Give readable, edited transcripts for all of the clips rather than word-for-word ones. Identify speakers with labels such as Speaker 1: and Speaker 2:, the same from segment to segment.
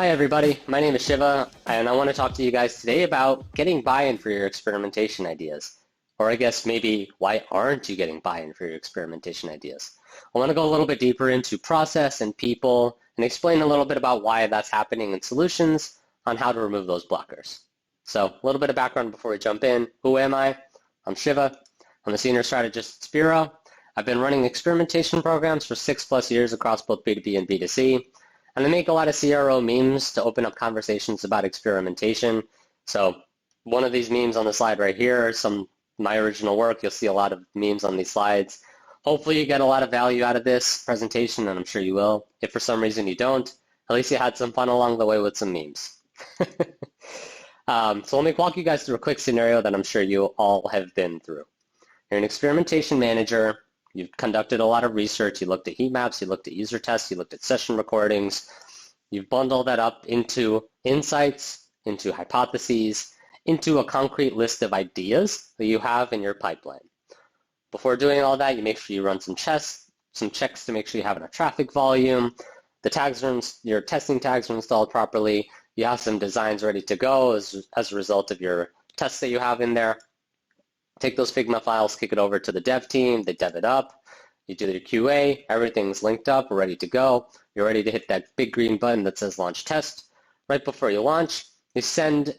Speaker 1: Hi everybody, my name is Shiva, and I want to talk to you guys today about getting buy-in for your experimentation ideas. Or I guess maybe why aren't you getting buy-in for your experimentation ideas? I want to go a little bit deeper into process and people and explain a little bit about why that's happening and solutions on how to remove those blockers. So a little bit of background before we jump in. Who am I? I'm Shiva. I'm a senior strategist at Spiro. I've been running experimentation programs for 6+ years across both B2B and B2C. And I make a lot of CRO memes to open up conversations about experimentation. So one of these memes on the slide right here is my original work. You'll see a lot of memes on these slides. Hopefully you get a lot of value out of this presentation, and I'm sure you will. If for some reason you don't, at least you had some fun along the way with some memes. So let me walk you guys through a quick scenario that I'm sure you all have been through. You're an experimentation manager. You've conducted a lot of research. You looked at heat maps. You looked at user tests. You looked at session recordings. You've bundled that up into insights, into hypotheses, into a concrete list of ideas that you have in your pipeline. Before doing all that, you make sure you run some checks to make sure you have enough traffic volume. Your testing tags are installed properly. You have some designs ready to go as a result of your tests that you have in there. Take those Figma files, kick it over to the dev team, they dev it up, you do your QA, everything's linked up, we're ready to go. You're ready to hit that big green button that says launch test. Right before you launch, you send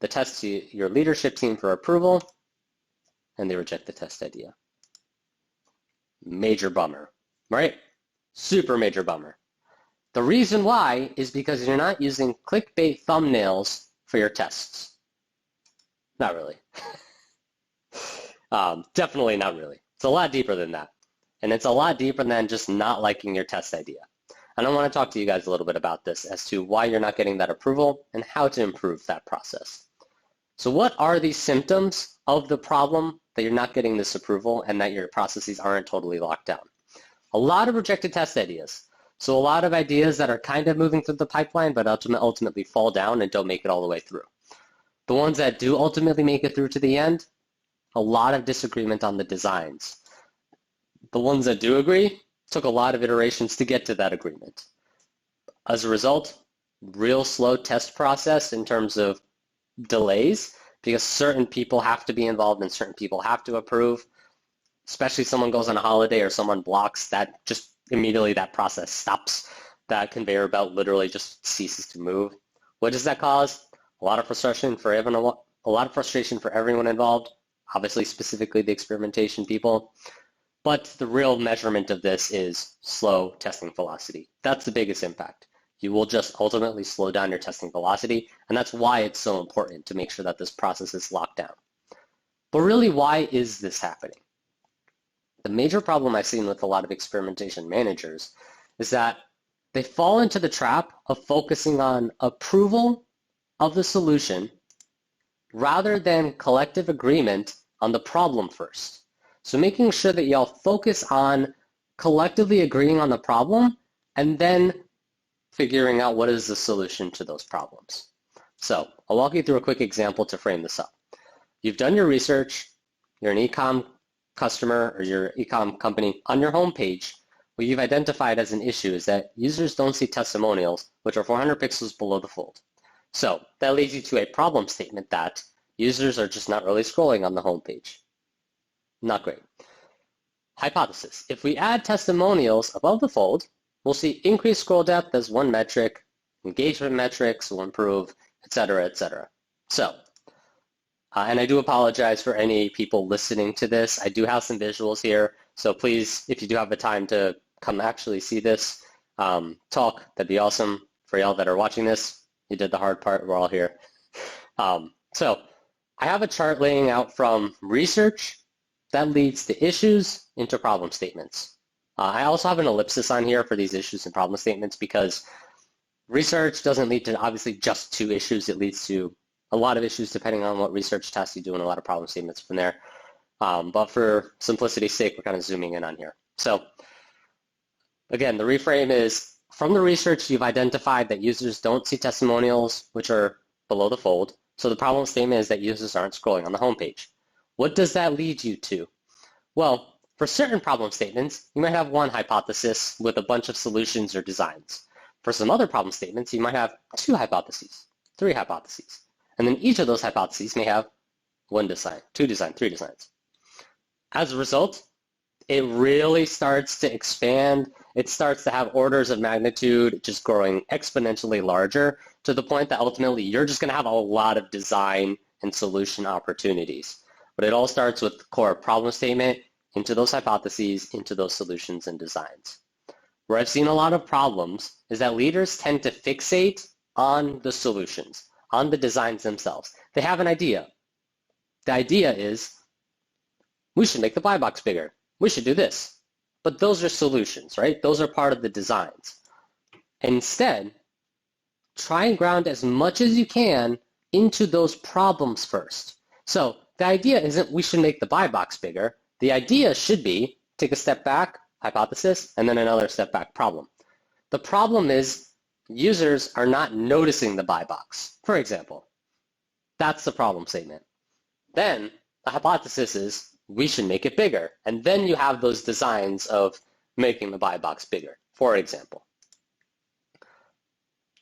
Speaker 1: the test to your leadership team for approval, and they reject the test idea. Major bummer, right? Super major bummer. The reason why is because you're not using clickbait thumbnails for your tests. Not really. Definitely not really. It's a lot deeper than that. And it's a lot deeper than just not liking your test idea. And I want to talk to you guys a little bit about this as to why you're not getting that approval and how to improve that process. So what are these symptoms of the problem that you're not getting this approval and that your processes aren't totally locked down? A lot of rejected test ideas. So a lot of ideas that are kind of moving through the pipeline but ultimately fall down and don't make it all the way through. The ones that do ultimately make it through to the end, a lot of disagreement on the designs. The ones that do agree took a lot of iterations to get to that agreement. As a result, real slow test process in terms of delays because certain people have to be involved and certain people have to approve, especially if someone goes on a holiday or someone blocks, that just immediately that process stops. That conveyor belt literally just ceases to move. What does that cause? A lot of frustration for everyone involved. Obviously, specifically the experimentation people. But the real measurement of this is slow testing velocity. That's the biggest impact. You will just ultimately slow down your testing velocity, and that's why it's so important to make sure that this process is locked down. But really, why is this happening? The major problem I've seen with a lot of experimentation managers is that they fall into the trap of focusing on approval of the solution rather than collective agreement on the problem first. So making sure that y'all focus on collectively agreeing on the problem and then figuring out what is the solution to those problems. So I'll walk you through a quick example to frame this up. You've done your research, you're an e-com customer or your e-com company. On your homepage, what you've identified as an issue is that users don't see testimonials, which are 400 pixels below the fold. So that leads you to a problem statement that users are just not really scrolling on the homepage. Not great. Hypothesis. If we add testimonials above the fold, we'll see increased scroll depth as one metric, engagement metrics will improve, etc., etc. So, and I do apologize for any people listening to this. I do have some visuals here, so please, if you do have the time to come actually see this talk, that'd be awesome. For y'all that are watching this, you did the hard part, we're all here. So I have a chart laying out from research that leads to issues into problem statements. I also have an ellipsis on here for these issues and problem statements because research doesn't lead to obviously just 2 issues. It leads to a lot of issues depending on what research tasks you do and a lot of problem statements from there. But for simplicity's sake, we're kind of zooming in on here. So again, the reframe is from the research, you've identified that users don't see testimonials, which are below the fold. So the problem statement is that users aren't scrolling on the homepage. What does that lead you to? Well, for certain problem statements, you might have one hypothesis with a bunch of solutions or designs.
Speaker 2: For some other problem statements, you might have 2 hypotheses, 3 hypotheses. And then each of those hypotheses may have 1 design, 2 design, 3 designs. As a result, it really starts to expand. It starts to have orders of magnitude just growing exponentially larger to the point that ultimately you're just going to have a lot of design and solution opportunities. But it all starts with the core problem statement, into those hypotheses, into those solutions and designs. Where I've seen a lot of problems is that leaders tend to fixate on the solutions, on the designs themselves. They have an idea. The idea is, we should make the buy box bigger. We should do this. But those are solutions, right? Those are part of the designs. Instead, try and ground as much as you can into those problems first. So the idea isn't we should make the buy box bigger. The idea should be take a step back, hypothesis, and then another step back, problem. The problem is users are not noticing the buy box, for example. That's the problem statement. Then the hypothesis is we should make it bigger. And then you have those designs of making the buy box bigger, for example.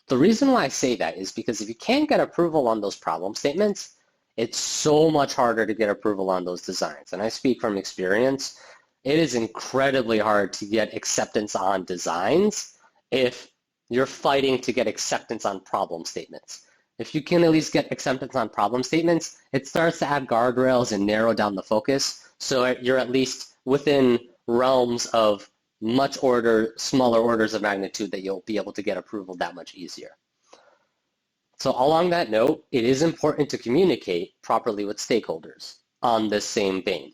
Speaker 2: The reason why I say that is because if you can't get approval on those problem statements, it's so much harder to get approval on those designs. And I speak from experience. It is incredibly hard to get acceptance on designs if you're fighting to get acceptance on problem statements. If you can at least get acceptance on problem statements, it starts to add guardrails and narrow down the focus, so you're at least within realms of smaller orders of magnitude that you'll be able to get approval that much easier. So along that note, it is important to communicate properly with stakeholders on this same vein.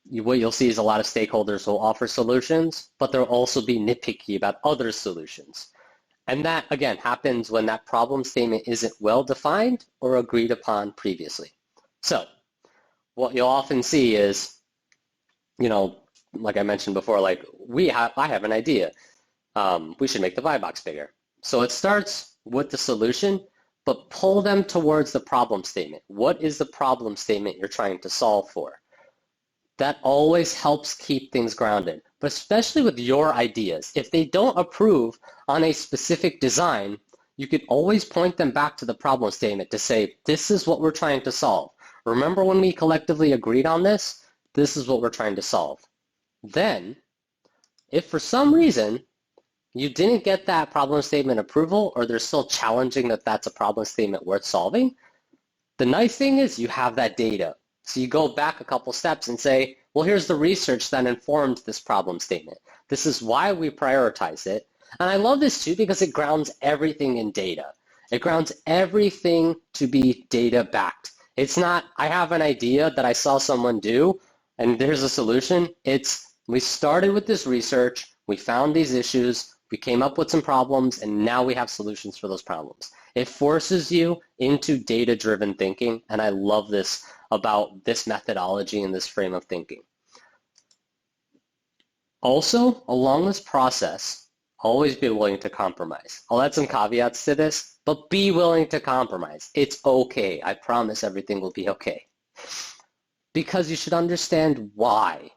Speaker 2: What you'll see is a lot of stakeholders will offer solutions, but they'll also be nitpicky about other solutions. And that, again, happens when that problem statement isn't well defined or agreed upon previously. So what you'll often see is, like I mentioned before, like I have an idea. We should make the buy box bigger. So it starts with the solution, but pull them towards the problem statement. What is the problem statement you're trying to solve for? That always helps keep things grounded, but especially with your ideas. If they don't approve on a specific design, you could always point them back to the problem statement to say, this is what we're trying to solve. Remember when we collectively agreed on this? This is what we're trying to solve. Then, if for some reason you didn't get that problem statement approval, or they're still challenging that that's a problem statement worth solving, the nice thing is you have that data. So you go back a couple steps and say, well, here's the research that informed this problem statement. This is why we prioritize it. And I love this too because it grounds everything in data. It grounds everything to be data backed. It's not, I have an idea that I saw someone do and there's a solution. It's, we started with this research, we found these issues, we came up with some problems, and now we have solutions for those problems. It forces you into data-driven thinking, and I love this about this methodology and this frame of thinking. Also, along this process, always be willing to compromise. I'll add some caveats to this, but be willing to compromise. It's okay. I promise everything will be okay. Because you should understand why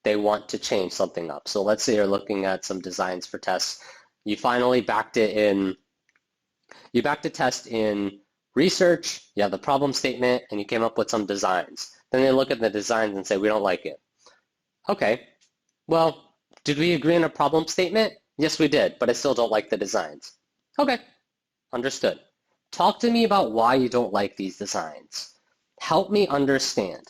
Speaker 2: they want to change something up. So let's say you're looking at some designs for tests. You finally backed a test in research, you have the problem statement, and you came up with some designs. Then they look at the designs and say, we don't like it. Okay, well, did we agree on a problem statement? Yes, we did, but I still don't like the designs. Okay, understood. Talk to me about why you don't like these designs. Help me understand,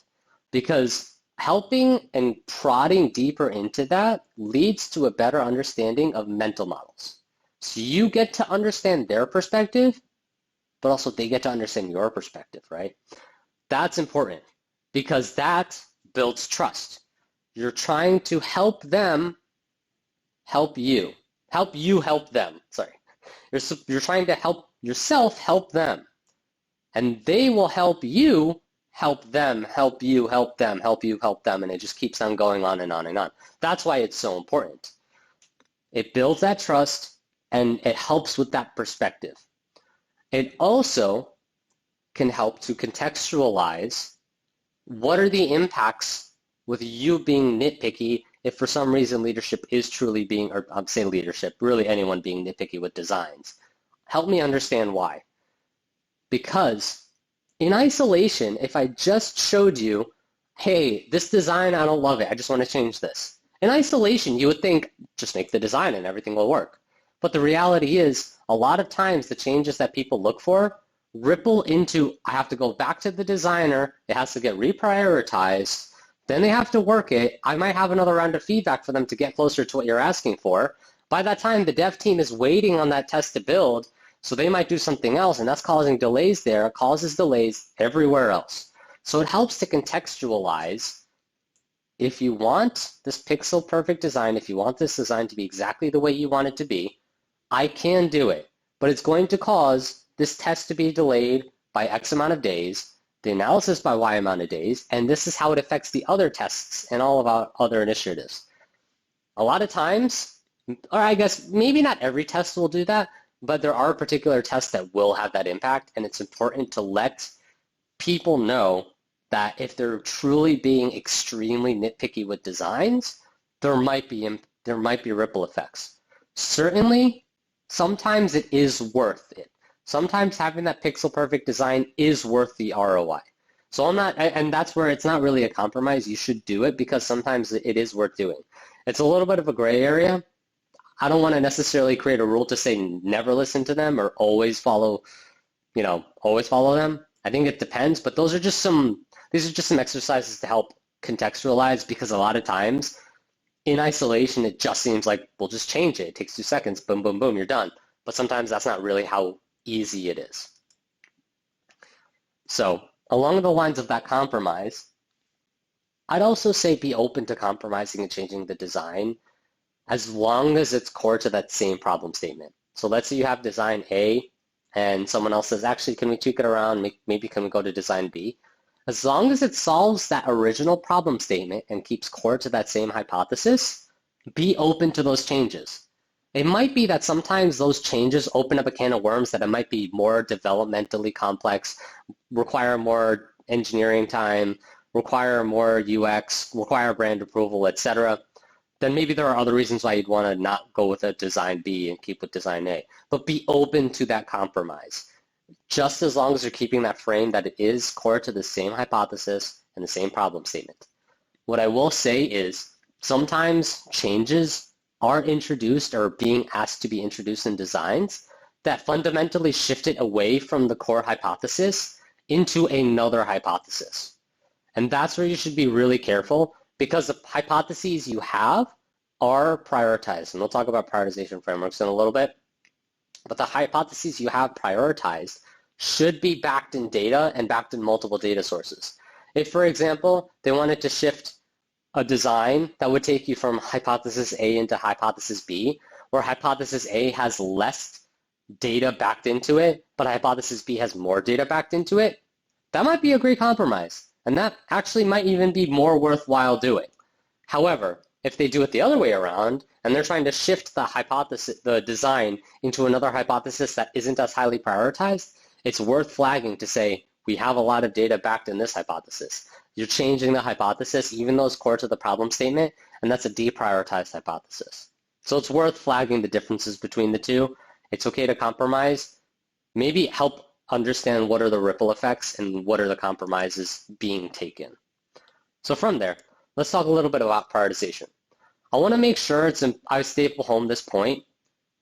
Speaker 2: because helping and prodding deeper into that leads to a better understanding of mental models. So you get to understand their perspective, but also they get to understand your perspective, right? That's important because that builds trust. You're trying to help them help you. Help you help them, sorry. You're trying to help yourself help them. And they will help you help them, help you help them, help you help them, and it just keeps on going on and on and on. That's why it's so important. It builds that trust and it helps with that perspective. It also can help to contextualize what are the impacts with you being nitpicky if for some reason leadership is truly being, or I'm saying leadership, really anyone being nitpicky with designs. Help me understand why. Because in isolation, if I just showed you, hey, this design, I don't love it, I just want to change this. In isolation, you would think, just make the design and everything will work. But the reality is, a lot of times the changes that people look for ripple into, I have to go back to the designer, it has to get reprioritized, then they have to work it. I might have another round of feedback for them to get closer to what you're asking for. By that time, the dev team is waiting on that test to build, so they might do something else, and that's causing delays there. It causes delays everywhere else. So it helps to contextualize. If you want this pixel perfect design, if you want this design to be exactly the way you want it to be, I can do it, but it's going to cause this test to be delayed by X amount of days, the analysis by Y amount of days, and this is how it affects the other tests and all of our other initiatives. A lot of times, or I guess maybe not every test will do that, but there are particular tests that will have that impact, and it's important to let people know that if they're truly being extremely nitpicky with designs, there might be ripple effects. Certainly, sometimes it is worth it. Sometimes having that pixel perfect design is worth the ROI. So I'm not, and that's where it's not really a compromise. You should do it because sometimes it is worth doing. It's a little bit of a gray area. I don't want to necessarily create a rule to say never listen to them or always follow them. I think it depends, but these are just some exercises to help contextualize, because a lot of times in isolation, it just seems like we'll just change it. It takes 2 seconds, boom, boom, boom, you're done. But sometimes that's not really how easy it is. So along the lines of that compromise, I'd also say be open to compromising and changing the design as long as it's core to that same problem statement. So let's say you have design A and someone else says, actually, can we tweak it around? Maybe can we go to design B? As long as it solves that original problem statement and keeps core to that same hypothesis, be open to those changes. It might be that sometimes those changes open up a can of worms that it might be more developmentally complex, require more engineering time, require more UX, require brand approval, etc. Then maybe there are other reasons why you'd want to not go with a design B and keep with design A. But be open to that compromise. Just as long as you're keeping that frame that it is core to the same hypothesis and the same problem statement. What I will say is sometimes changes are introduced or being asked to be introduced in designs that fundamentally shift it away from the core hypothesis into another hypothesis. And that's where you should be really careful, because the hypotheses you have are prioritized. And we'll talk about prioritization frameworks in a little bit. But the hypotheses you have prioritized should be backed in data and backed in multiple data sources. If, for example, they wanted to shift a design that would take you from hypothesis A into hypothesis B, where hypothesis A has less data backed into it, but hypothesis B has more data backed into it, that might be a great compromise. And that actually might even be more worthwhile doing. However, if they do it the other way around, and they're trying to shift the design into another hypothesis that isn't as highly prioritized, it's worth flagging to say, we have a lot of data backed in this hypothesis. You're changing the hypothesis, even though it's core to the problem statement, and that's a deprioritized hypothesis. So it's worth flagging the differences between the two. It's okay to compromise. Maybe help understand what are the ripple effects and what are the compromises being taken. So from there, let's talk a little bit about prioritization. I want to make sure I staple home this point.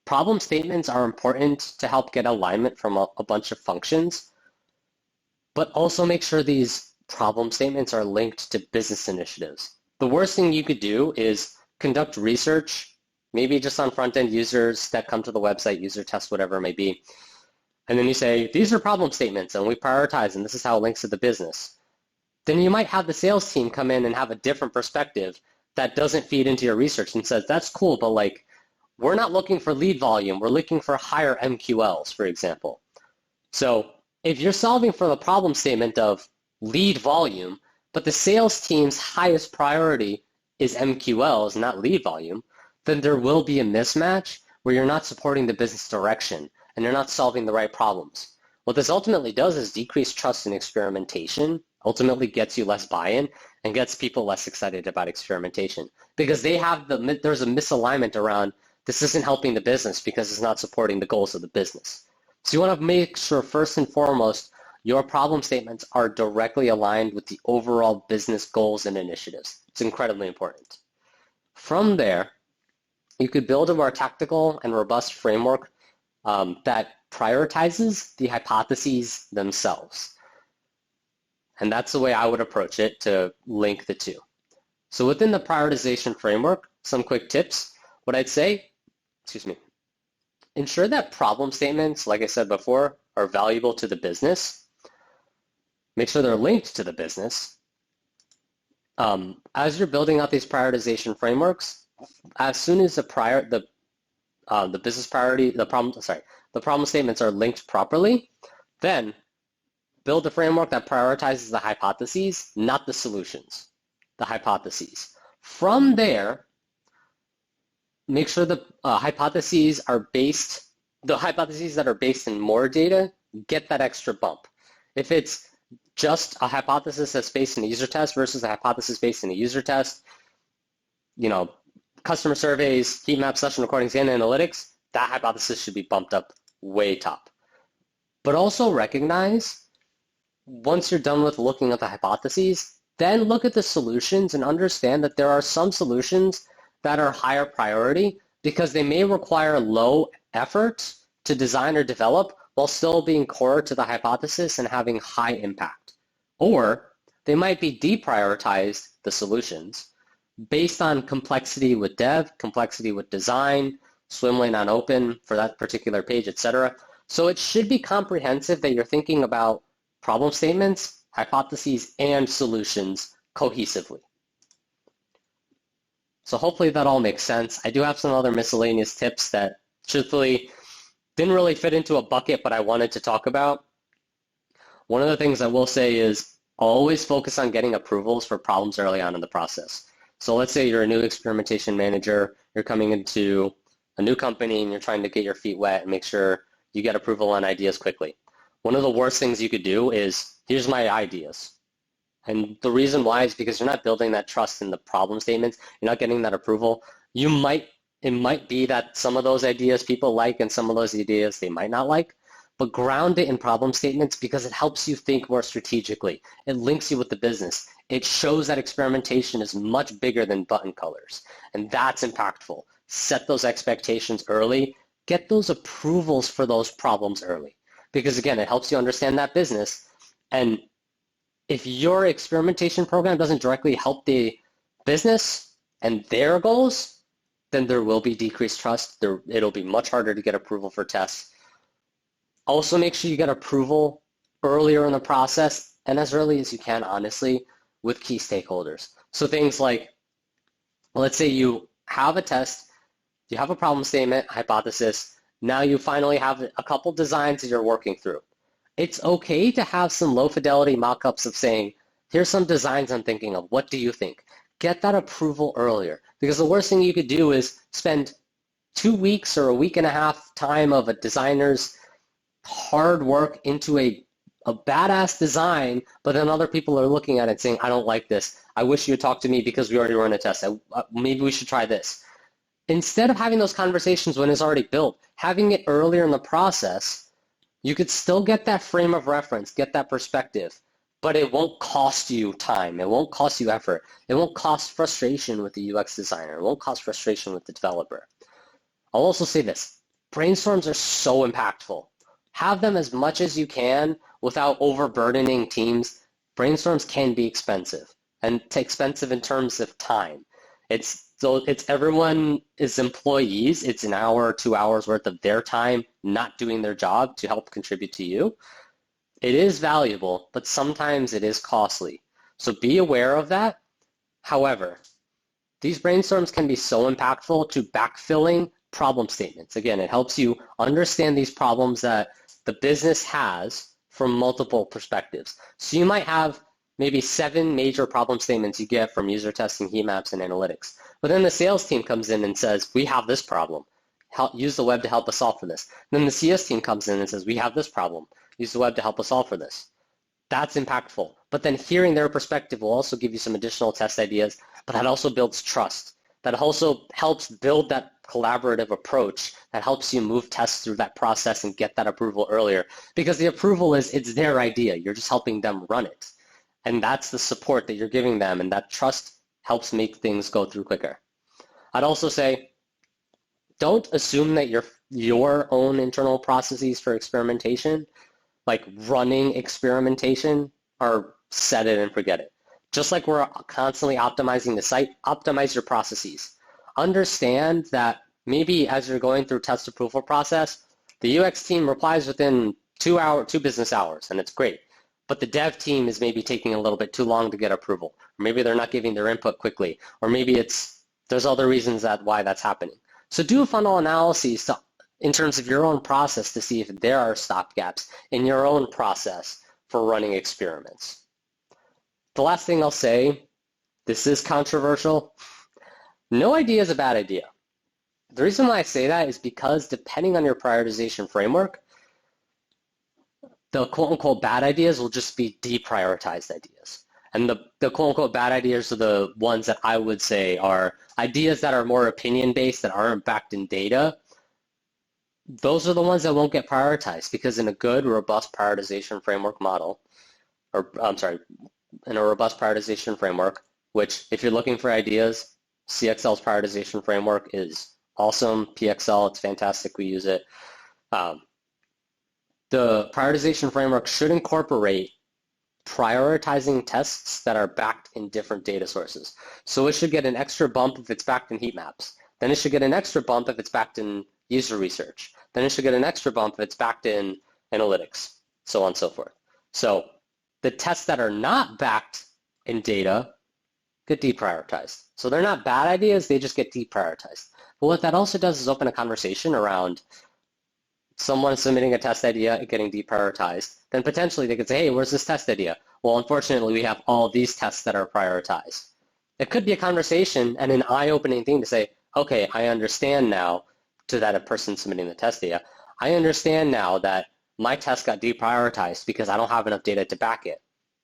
Speaker 2: Problem statements are important to help get alignment from a bunch of functions, but also make sure these problem statements are linked to business initiatives. The worst thing you could do is conduct research, maybe just on front-end users that come to the website, user test, whatever it may be. And then you say, these are problem statements and we prioritize and this is how it links to the business. Then you might have the sales team come in and have a different perspective that doesn't feed into your research and says, that's cool, but like, we're not looking for lead volume. We're looking for higher MQLs, for example. So if you're solving for the problem statement of lead volume, but the sales team's highest priority is MQLs, not lead volume, then there will be a mismatch where you're not supporting the business direction and you're not solving the right problems. What this ultimately does is decrease trust and experimentation ultimately gets you less buy-in and gets people less excited about experimentation because there's a misalignment around this isn't helping the business because it's not supporting the goals of the business. So you want to make sure first and foremost your problem statements are directly aligned with the overall business goals and initiatives. It's incredibly important. From there, you could build a more tactical and robust framework that prioritizes the hypotheses themselves. And that's the way I would approach it to link the two. So within the prioritization framework, some quick tips. What I'd say, ensure that problem statements, like I said before, are valuable to the business. Make sure they're linked to the business. As you're building out these prioritization frameworks, as soon as the problem statements are linked properly, then build a framework that prioritizes the hypotheses, not the solutions, the hypotheses. From there, make sure the hypotheses that are based in more data get that extra bump. If it's just a hypothesis that's based in a user test versus a hypothesis based in a user test, customer surveys, heat maps, session recordings, and analytics, that hypothesis should be bumped up way top. But also recognize, once you're done with looking at the hypotheses, then look at the solutions and understand that there are some solutions that are higher priority because they may require low effort to design or develop while still being core to the hypothesis and having high impact. Or they might be deprioritized, the solutions, based on complexity with dev, complexity with design, swim lane on open for that particular page, etc. So it should be comprehensive that you're thinking about problem statements, hypotheses, and solutions cohesively. So hopefully that all makes sense. I do have some other miscellaneous tips that truthfully didn't really fit into a bucket, but I wanted to talk about. One of the things I will say is always focus on getting approvals for problems early on in the process. So let's say you're a new experimentation manager, you're coming into a new company and you're trying to get your feet wet and make sure you get approval on ideas quickly. One of the worst things you could do is, here's my ideas. And the reason why is because you're not building that trust in the problem statements, you're not getting that approval. It might be that some of those ideas people like and some of those ideas they might not like, but ground it in problem statements because it helps you think more strategically. It links you with the business. It shows that experimentation is much bigger than button colors, and that's impactful. Set those expectations early. Get those approvals for those problems early because, again, it helps you understand that business. And if your experimentation program doesn't directly help the business and their goals, then there will be decreased trust. It'll be much harder to get approval for tests. Also, make sure you get approval earlier in the process and as early as you can, honestly, with key stakeholders. So things like, let's say you have a test, you have a problem statement, hypothesis, now you finally have a couple designs that you're working through. It's okay to have some low fidelity mock-ups of saying, here's some designs I'm thinking of, what do you think? Get that approval earlier because the worst thing you could do is spend 2 weeks or a week and a half time of a designer's hard work into a badass design, but then other people are looking at it saying, I don't like this. I wish you would talk to me because we already run a test. Maybe we should try this. Instead of having those conversations when it's already built, having it earlier in the process, you could still get that frame of reference, get that perspective, but it won't cost you time. It won't cost you effort. It won't cost frustration with the UX designer. It won't cost frustration with the developer. I'll also say this, brainstorms are so impactful. Have them as much as you can without overburdening teams. Brainstorms can be expensive, and expensive in terms of time. It's everyone is employees. It's an hour or 2 hours worth of their time not doing their job to help contribute to you. It is valuable, but sometimes it is costly. So be aware of that. However, these brainstorms can be so impactful to backfilling problem statements. Again, it helps you understand these problems that the business has from multiple perspectives. So you might have maybe 7 major problem statements you get from user testing, heat maps, and analytics. But then the sales team comes in and says, we have this problem. Use the web to help us solve for this. Then the CS team comes in and says, we have this problem. Use the web to help us solve for this.
Speaker 1: That's impactful. But then hearing their perspective will also give you some additional test ideas, but that also builds trust. That also helps build that collaborative approach that helps you move tests through that process and get that approval earlier. Because the approval is, it's their idea. You're just helping them run it. And that's the support that you're giving them, and that trust helps make things go through quicker. I'd also say, don't assume that your own internal processes for experimentation, like running experimentation, are set it and forget it. Just like we're constantly optimizing the site, optimize your processes. Understand that maybe as you're going through test approval process, the UX team replies within 2 business hours, and it's great. But the dev team is maybe taking a little bit too long to get approval. Or maybe they're not giving their input quickly. Or maybe there's other reasons why that's happening. So do a funnel analysis in terms of your own process to see if there are stopgaps in your own process for running experiments. The last thing I'll say, this is controversial. No idea is a bad idea. The reason why I say that is because depending on your prioritization framework, the quote-unquote bad ideas will just be deprioritized ideas. And the quote-unquote bad ideas are the ones that I would say are ideas that are more opinion-based, that aren't backed in data. Those are the ones that won't get prioritized, because in a good, robust prioritization framework model, in a robust prioritization framework, which if you're looking for ideas, CXL's prioritization framework is awesome. PXL, it's fantastic. We use it. The prioritization framework should incorporate prioritizing tests that are backed in different data sources. So it should get an extra bump if it's backed in heat maps. Then it should get an extra bump if it's backed in user research. Then it should get an extra bump if it's backed in analytics, so on and so forth. So the tests that are not backed in data get deprioritized. So they're not bad ideas, they just get deprioritized. But what that also does is open a conversation around someone submitting a test idea and getting deprioritized. Then potentially they could say, hey, where's this test idea? Well, unfortunately, we have all these tests that are prioritized. It could be a conversation and an eye-opening thing to say, okay, I understand now, to that person submitting the test data, I understand now that my test got deprioritized because I don't have enough data to back it.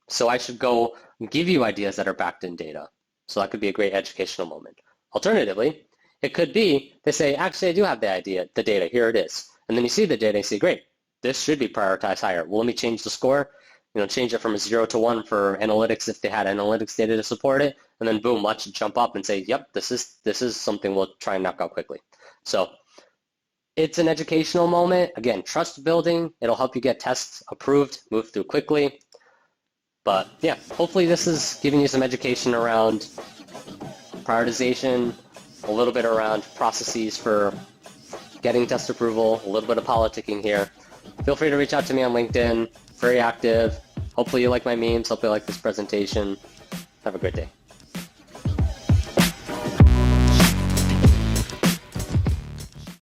Speaker 1: So I should go give you ideas that are backed in data. So that could be a great educational moment. Alternatively, it could be they say, actually, I do have the data, here it is. And then you see the data and you say, great, this should be prioritized higher. Well, let me change the score, change it from a 0 to 1 for analytics if they had analytics data to support it. And then boom, watch it jump up and say, yep, this is something we'll try and knock out quickly. So it's an educational moment. Again, trust building. It'll help you get tests approved, move through quickly. But yeah, hopefully this is giving you some education around prioritization, a little bit around processes for getting test approval, a little bit of politicking here. Feel free to reach out to me on LinkedIn. Very active. Hopefully you like my memes. Hopefully you like this presentation. Have a great day.